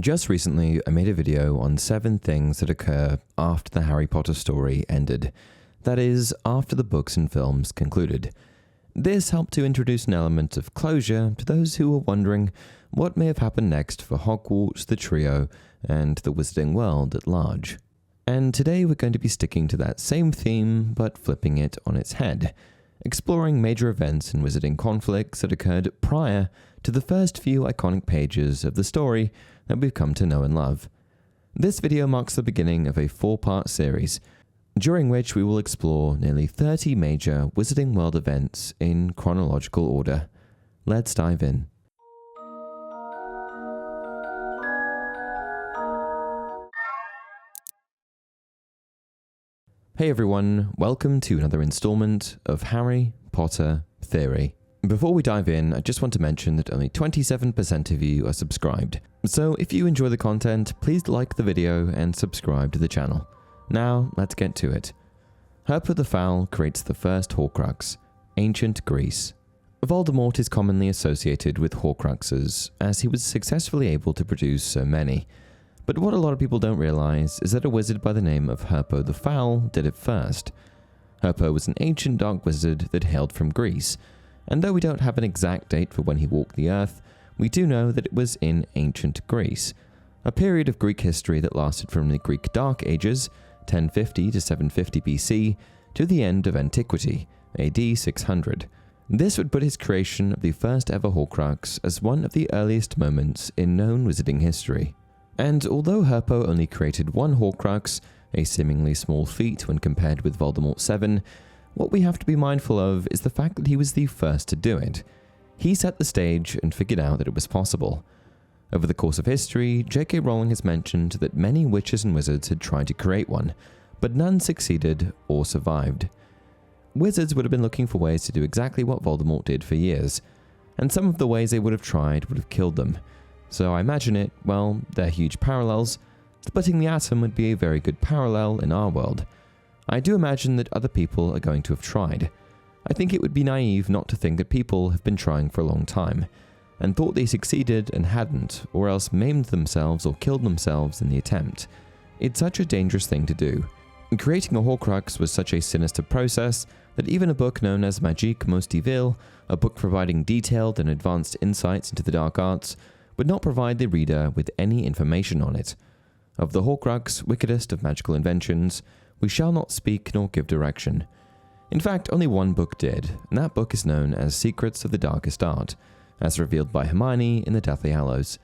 Just recently, I made a video on 7 things that occur after the Harry Potter story ended. That is, after the books and films concluded. This helped to introduce an element of closure to those who were wondering what may have happened next for Hogwarts, the trio, and the wizarding world at large. And today we're going to be sticking to that same theme, but flipping it on its head, exploring major events and wizarding conflicts that occurred prior to the first few iconic pages of the story that we've come to know and love. This video marks the beginning of a 4-part series, during which we will explore nearly 30 major Wizarding World events in chronological order. Let's dive in. Hey everyone, welcome to another installment of Harry Potter Theory. Before we dive in, I just want to mention that only 27% of you are subscribed. So if you enjoy the content, please like the video and subscribe to the channel. Now, let's get to it. Herpa the Foul creates the first Horcrux, ancient Greece. Voldemort is commonly associated with Horcruxes, as he was successfully able to produce so many. But what a lot of people don't realize is that a wizard by the name of Herpa the Foul did it first. Herpa was an ancient dark wizard that hailed from Greece, and though we don't have an exact date for when he walked the earth, we do know that it was in ancient Greece, a period of Greek history that lasted from the Greek Dark Ages, 1050 to 750 BC, to the end of antiquity, AD 600. This would put his creation of the first ever Horcrux as one of the earliest moments in known wizarding history. And although Herpa only created one Horcrux, a seemingly small feat when compared with Voldemort's 7, what we have to be mindful of is the fact that he was the first to do it. He set the stage and figured out that it was possible. Over the course of history, J.K. Rowling has mentioned that many witches and wizards had tried to create one, but none succeeded or survived. Wizards would have been looking for ways to do exactly what Voldemort did for years, and some of the ways they would have tried would have killed them. So I imagine it, well, they're huge parallels. Splitting the atom would be a very good parallel in our world. I do imagine that other people are going to have tried. I think it would be naive not to think that people have been trying for a long time, and thought they succeeded and hadn't, or else maimed themselves or killed themselves in the attempt. It's such a dangerous thing to do. Creating a Horcrux was such a sinister process that even a book known as Magique Most Evil, a book providing detailed and advanced insights into the dark arts, would not provide the reader with any information on it. Of the Horcrux, wickedest of magical inventions, we shall not speak nor give direction. In fact, only one book did, and that book is known as Secrets of the Darkest Art, as revealed by Hermione in the Deathly Hallows.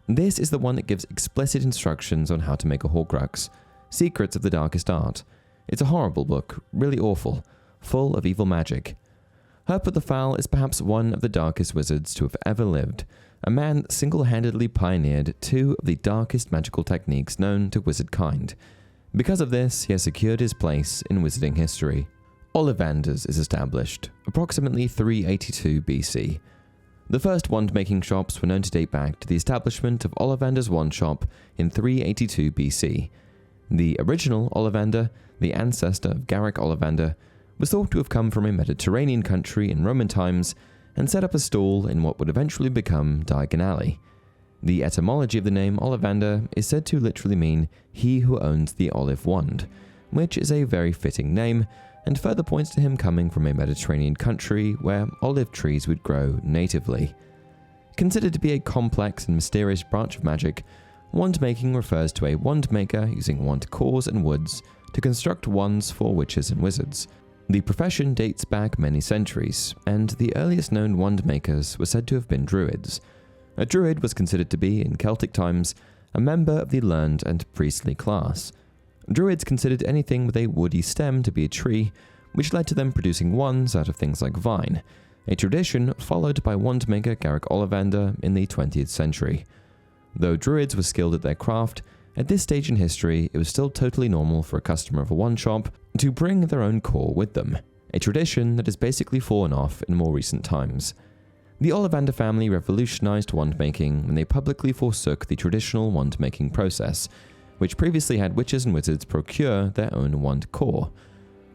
This is the one that gives explicit instructions on how to make a Horcrux, Secrets of the Darkest Art. It's a horrible book, really awful, full of evil magic. Herpa the Foul is perhaps one of the darkest wizards to have ever lived, a man that single-handedly pioneered 2 of the darkest magical techniques known to wizard kind. Because of this, he has secured his place in wizarding history. Ollivanders is established, approximately 382 BC. The first wand-making shops were known to date back to the establishment of Ollivander's wand shop in 382 BC. The original Ollivander, the ancestor of Garrick Ollivander, was thought to have come from a Mediterranean country in Roman times and set up a stall in what would eventually become Diagon Alley. The etymology of the name Ollivander is said to literally mean he who owns the olive wand, which is a very fitting name, and further points to him coming from a Mediterranean country where olive trees would grow natively. Considered to be a complex and mysterious branch of magic, wand making refers to a wand maker using wand cores and woods to construct wands for witches and wizards. The profession dates back many centuries, and the earliest known wand makers were said to have been druids. A druid was considered to be, in Celtic times, a member of the learned and priestly class. Druids considered anything with a woody stem to be a tree, which led to them producing wands out of things like vine, a tradition followed by wand maker Garrick Ollivander in the 20th century. Though druids were skilled at their craft, at this stage in history it was still totally normal for a customer of a wand shop to bring their own core with them, a tradition that has basically fallen off in more recent times. The Ollivander family revolutionized wand-making when they publicly forsook the traditional wand-making process, which previously had witches and wizards procure their own wand core.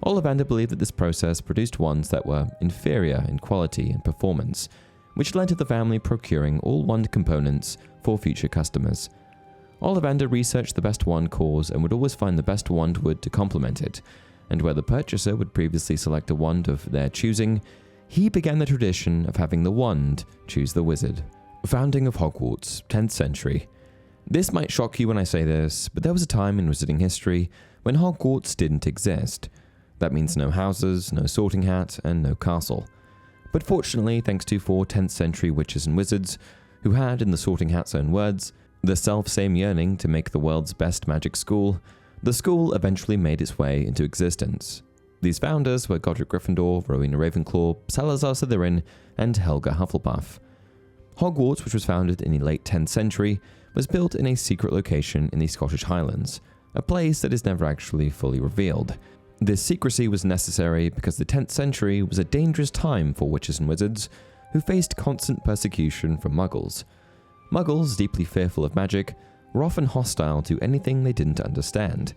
Ollivander believed that this process produced wands that were inferior in quality and performance, which led to the family procuring all wand components for future customers. Ollivander researched the best wand cores and would always find the best wand wood to complement it, and where the purchaser would previously select a wand of their choosing, he began the tradition of having the wand choose the wizard. Founding of Hogwarts, 10th century. This might shock you when I say this, but there was a time in wizarding history when Hogwarts didn't exist. That means no houses, no sorting hat, and no castle. But fortunately, thanks to 4 10th century witches and wizards, who had, in the sorting hat's own words, the self-same yearning to make the world's best magic school, the school eventually made its way into existence. These founders were Godric Gryffindor, Rowena Ravenclaw, Salazar Slytherin, and Helga Hufflepuff. Hogwarts, which was founded in the late 10th century, was built in a secret location in the Scottish Highlands, a place that is never actually fully revealed. This secrecy was necessary because the 10th century was a dangerous time for witches and wizards who faced constant persecution from muggles. Muggles, deeply fearful of magic, were often hostile to anything they didn't understand,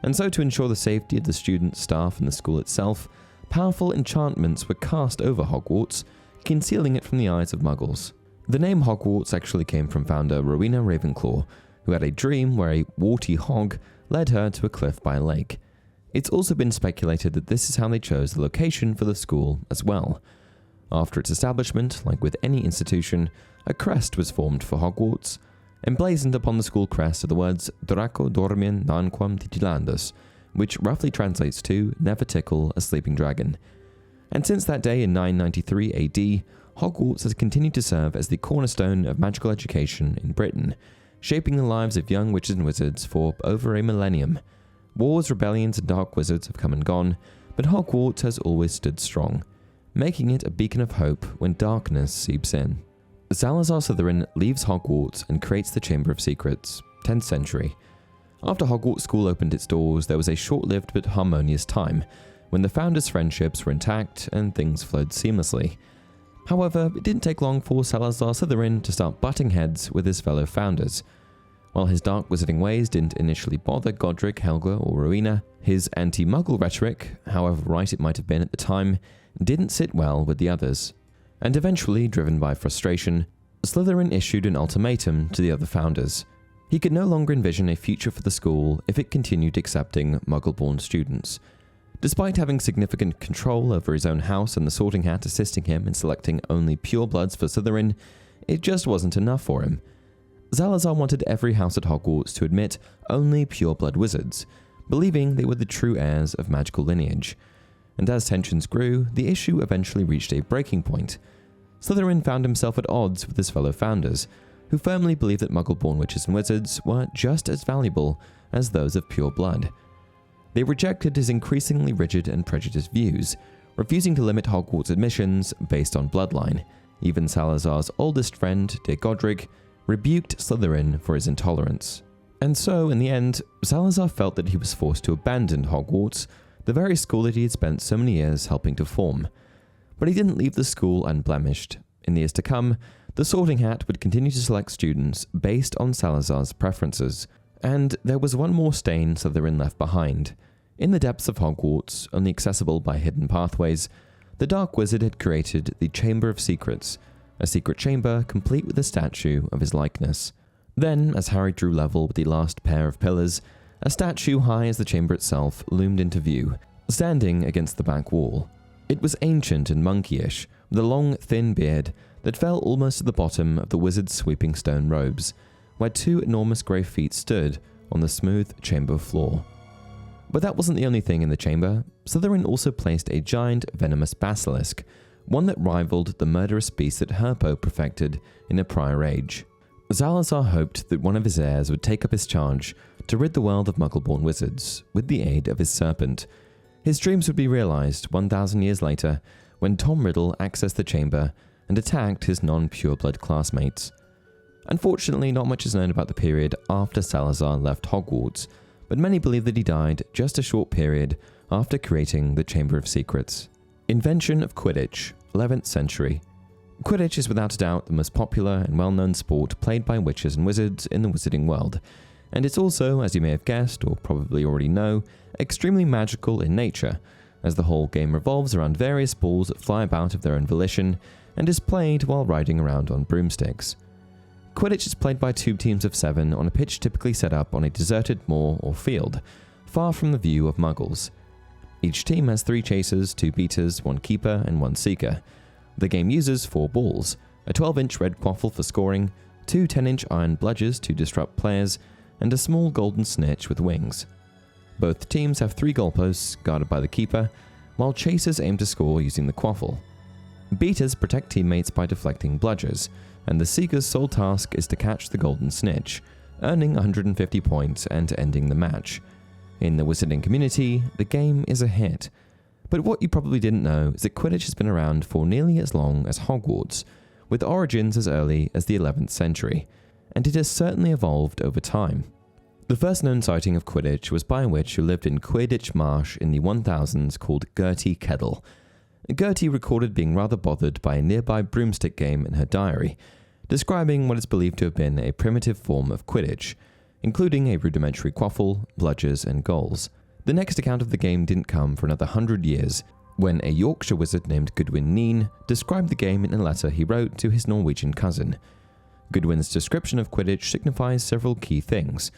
and so to ensure the safety of the students, staff, and the school itself, powerful enchantments were cast over Hogwarts, concealing it from the eyes of muggles. The name Hogwarts actually came from founder Rowena Ravenclaw, who had a dream where a warty hog led her to a cliff by a lake. It's also been speculated that this is how they chose the location for the school as well. After its establishment, like with any institution, a crest was formed for Hogwarts. Emblazoned upon the school crest are the words Draco dormian nanquam titilandus, which roughly translates to never tickle a sleeping dragon. And since that day in 993 AD, Hogwarts has continued to serve as the cornerstone of magical education in Britain, shaping the lives of young witches and wizards for over a millennium. Wars, rebellions, and dark wizards have come and gone, but Hogwarts has always stood strong, making it a beacon of hope when darkness seeps in. Salazar Slytherin leaves Hogwarts and creates the Chamber of Secrets, 10th century. After Hogwarts School opened its doors, there was a short-lived but harmonious time, when the founders' friendships were intact and things flowed seamlessly. However, it didn't take long for Salazar Slytherin to start butting heads with his fellow founders. While his dark wizarding ways didn't initially bother Godric, Helga, or Rowena, his anti-muggle rhetoric, however right it might have been at the time, didn't sit well with the others. And eventually, driven by frustration, Slytherin issued an ultimatum to the other founders. He could no longer envision a future for the school if it continued accepting Muggle-born students. Despite having significant control over his own house and the sorting hat assisting him in selecting only purebloods for Slytherin, it just wasn't enough for him. Salazar wanted every house at Hogwarts to admit only pureblood wizards, believing they were the true heirs of magical lineage. And as tensions grew, the issue eventually reached a breaking point. Slytherin found himself at odds with his fellow founders, who firmly believed that Muggle-born witches and wizards were just as valuable as those of pure blood. They rejected his increasingly rigid and prejudiced views, refusing to limit Hogwarts admissions based on bloodline. Even Salazar's oldest friend, dear Godric, rebuked Slytherin for his intolerance. And so, in the end, Salazar felt that he was forced to abandon Hogwarts, the very school that he had spent so many years helping to form. But he didn't leave the school unblemished. In the years to come, the Sorting Hat would continue to select students based on Salazar's preferences. And there was one more stain Slytherin left behind. In the depths of Hogwarts, only accessible by hidden pathways, the Dark Wizard had created the Chamber of Secrets, a secret chamber complete with a statue of his likeness. Then, as Harry drew level with the last pair of pillars, a statue high as the chamber itself loomed into view, standing against the back wall. It was ancient and monkeyish, with a long, thin beard that fell almost to the bottom of the wizard's sweeping stone robes, where 2 enormous grey feet stood on the smooth chamber floor. But that wasn't the only thing in the chamber. Slytherin also placed a giant venomous basilisk, one that rivaled the murderous beast that Herpo perfected in a prior age. Salazar hoped that one of his heirs would take up his charge to rid the world of Muggle-born wizards with the aid of his serpent. His dreams would be realized 1,000 years later when Tom Riddle accessed the chamber and attacked his non-pureblood classmates. Unfortunately, not much is known about the period after Salazar left Hogwarts, but many believe that he died just a short period after creating the Chamber of Secrets. Invention of Quidditch, 11th century. Quidditch is without a doubt the most popular and well-known sport played by witches and wizards in the wizarding world, and it's also, as you may have guessed or probably already know, extremely magical in nature, as the whole game revolves around various balls that fly about of their own volition and is played while riding around on broomsticks. Quidditch is played by 2 teams of 7 on a pitch typically set up on a deserted moor or field, far from the view of muggles. Each team has 3 chasers, 2 beaters, 1 keeper, and 1 seeker. The game uses 4 balls, a 12-inch red quaffle for scoring, 2 10-inch iron bludgers to disrupt players, and a small golden snitch with wings. Both teams have 3 goalposts guarded by the keeper, while chasers aim to score using the quaffle. Beaters protect teammates by deflecting bludgers, and the seeker's sole task is to catch the golden snitch, earning 150 points and ending the match. In the wizarding community, the game is a hit. But what you probably didn't know is that Quidditch has been around for nearly as long as Hogwarts, with origins as early as the 11th century, and it has certainly evolved over time. The first known sighting of Quidditch was by a witch who lived in Quidditch Marsh in the 1000s called Gertie Kettle. Gertie recorded being rather bothered by a nearby broomstick game in her diary, describing what is believed to have been a primitive form of Quidditch, including a rudimentary quaffle, bludgers, and goals. The next account of the game didn't come for another 100 years, when a Yorkshire wizard named Goodwin Neen described the game in a letter he wrote to his Norwegian cousin. Goodwin's description of Quidditch signifies several key things.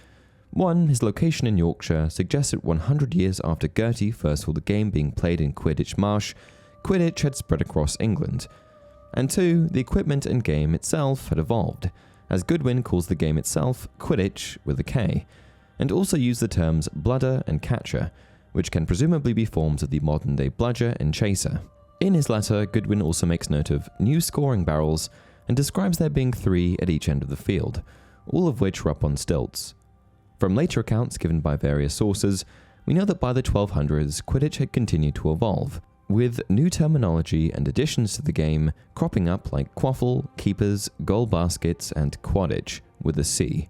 1. His location in Yorkshire suggests that 100 years after Gertie first saw the game being played in Quidditch Marsh, Quidditch had spread across England. And 2. The equipment and game itself had evolved, as Goodwin calls the game itself Quidditch with a K, and also used the terms bludder and catcher, which can presumably be forms of the modern-day bludger and chaser. In his letter, Goodwin also makes note of new scoring barrels and describes there being 3 at each end of the field, all of which were up on stilts. From later accounts given by various sources, we know that by the 1200s, Quidditch had continued to evolve, with new terminology and additions to the game cropping up like quaffle, keepers, goal baskets, and quadditch, with a C.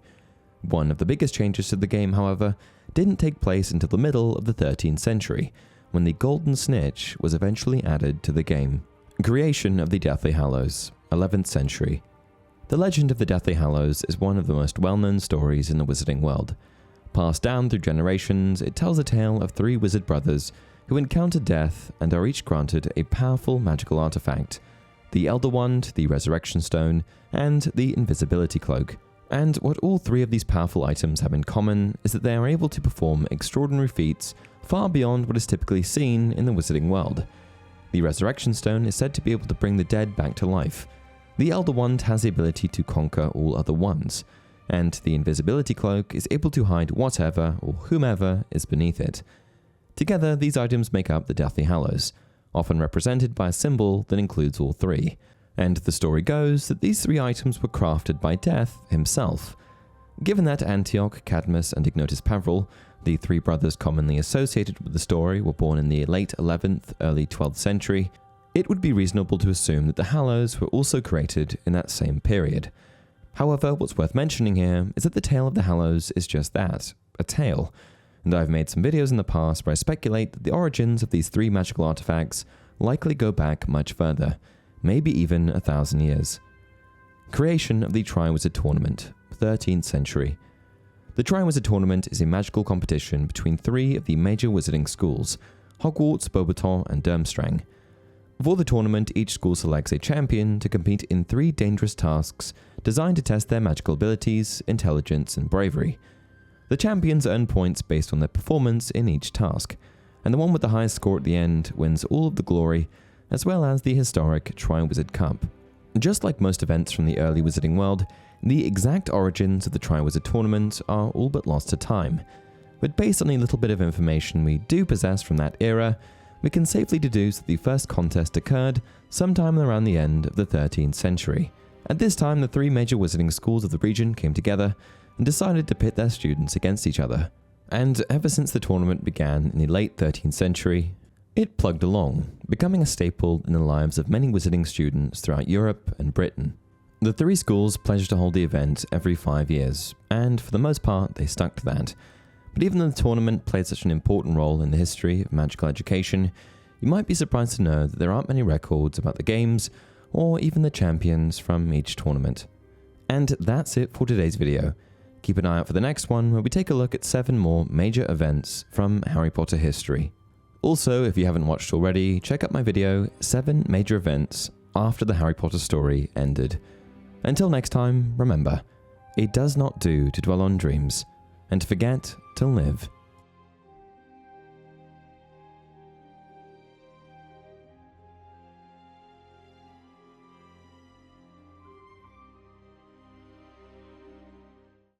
One of the biggest changes to the game, however, didn't take place until the middle of the 13th century, when the golden snitch was eventually added to the game. Creation of the Deathly Hallows, 11th century. The legend of the Deathly Hallows is one of the most well-known stories in the wizarding world. Passed down through generations, it tells a tale of 3 wizard brothers who encounter death and are each granted a powerful magical artifact: the Elder Wand, the Resurrection Stone, and the Invisibility Cloak. And what all 3 of these powerful items have in common is that they are able to perform extraordinary feats far beyond what is typically seen in the wizarding world. The Resurrection Stone is said to be able to bring the dead back to life. The Elder Wand has the ability to conquer all other wands, and the Invisibility Cloak is able to hide whatever or whomever is beneath it. Together, these items make up the Deathly Hallows, often represented by a symbol that includes all 3. And the story goes that these 3 items were crafted by Death himself. Given that Antioch, Cadmus, and Ignotus Peverell, the 3 brothers commonly associated with the story, were born in the late 11th, early 12th century, it would be reasonable to assume that the Hallows were also created in that same period. However, what's worth mentioning here is that the tale of the Hallows is just that, a tale, and I've made some videos in the past where I speculate that the origins of these 3 magical artifacts likely go back much further, maybe even 1,000 years. Creation of the Triwizard Tournament, 13th century. The Triwizard Tournament is a magical competition between 3 of the major wizarding schools, Hogwarts, Beauxbaton, and Durmstrang. For the tournament, each school selects a champion to compete in 3 dangerous tasks designed to test their magical abilities, intelligence, and bravery. The champions earn points based on their performance in each task, and the one with the highest score at the end wins all of the glory, as well as the historic Triwizard Cup. Just like most events from the early wizarding world, the exact origins of the Triwizard Tournament are all but lost to time, but based on a little bit of information we do possess from that era, we can safely deduce that the first contest occurred sometime around the end of the 13th century. At this time, the 3 major wizarding schools of the region came together and decided to pit their students against each other. And ever since the tournament began in the late 13th century, it plugged along, becoming a staple in the lives of many wizarding students throughout Europe and Britain. The 3 schools pledged to hold the event every 5 years, and for the most part, they stuck to that. But even though the tournament played such an important role in the history of magical education, you might be surprised to know that there aren't many records about the games, or even the champions from each tournament. And that's it for today's video. Keep an eye out for the next one, where we take a look at 7 more major events from Harry Potter history. Also, if you haven't watched already, check out my video, 7 Major Events After the Harry Potter Story Ended. Until next time, remember, it does not do to dwell on dreams, and to forget to live